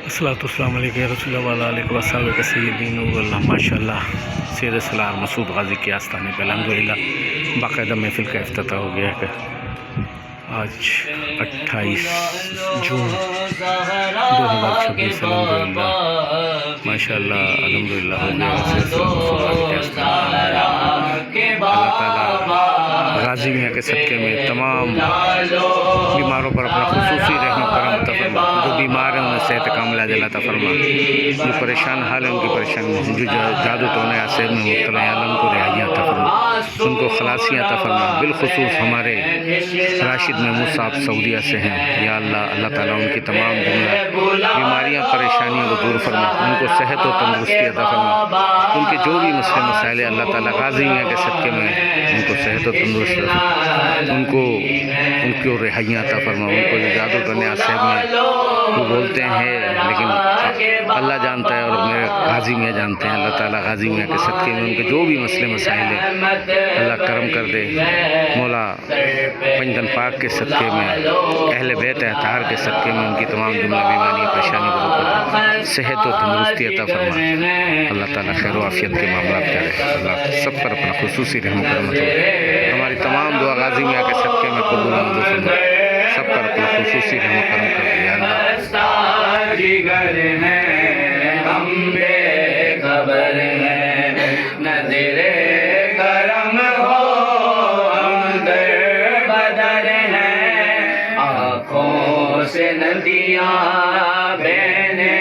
الصلاۃ والسلام علیکم یا رسول اللہ علیہ وسلم سیدین اللہ ماشاء اللہ سید سالار مسعود غازی کے آستانے پہ الحمدللہ باقاعدہ محفل کا افتتاح ہو گیا ہے۔ آج 28 جون 2026 الحمدللہ ماشاء اللہ الحمدللہ ہو گیا سید سالار مسعود غازی کے آستانے پہ۔ اللہ تعالیٰ غازی میاں کے صدقے میں تمام بیماروں پر اپنا خصوصی رحم و کرم عطا فرما، جو بیمار ہیں انہیں صحت کاملہ عطا فرما، جو پریشان حال ہیں ان کی پریشانی، جو جادو ٹونے عصب میں مبتلا ہیں اللہ ان کو رہائیاں عطا فرما، ان کو خلاصیاں عطا فرما۔ بالخصوص ہمارے راشد محمود صاحب سعودیہ سے ہیں، یا اللہ اللہ تعالیٰ ان کی تمام بیماریاں پریشانیوں کو دور فرما، ان کو صحت و تندرستی عطا فرما، ان کے جو بھی مسئلے مسائل ہیں اللہ تعالیٰ غازی میاں کے صدقے میں ان کو صحت و تندرستی ان کو رہائیاں عطا فرما، ان کو جو جادو ٹونے عصب میں وہ بولتے ہیں لیکن اللہ جانتا ہے اور میرے غازی میاں جانتے ہیں۔ اللہ تعالیٰ غازی میاں کے صدقے میں ان کے جو بھی مسئلے مسائل ہیں اللہ کرم کر دے، مولا پنجتن پاک کے صدقے میں، اہل بیت اطہار کے صدقے میں ان کی تمام جملہ بیماری پریشانی کو دور کر، صحت و تندرستی عطا فرما، اللہ تعالیٰ خیر و عافیت کے معاملات کرے، اللہ سب پر اپنا خصوصی رحم و کرم عطا فرما۔ ہماری تمام دعا غازی میاں کے صدقے میں قبول و منظور فرما، سب پر اپنا خصوصی رحم و کرم کر دے، یا اللہ۔ جگر ہیں ہم بے خبر ہیں، نظر کرم ہو ہم در بدر ہیں، آنکھوں سے ندیاں بہنے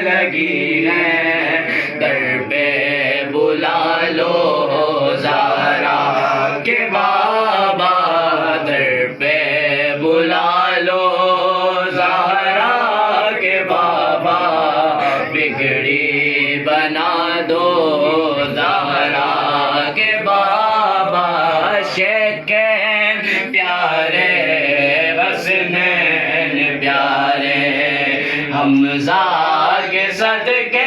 لگی ہیں، در پہ بلا لو زہرا کے بابا، در پہ بلا لو زہرا کے بابا، بگڑی بنا دو زہرا کے بابا، شیخین پیارے حسنین پیارے، حمزہ کے صدقے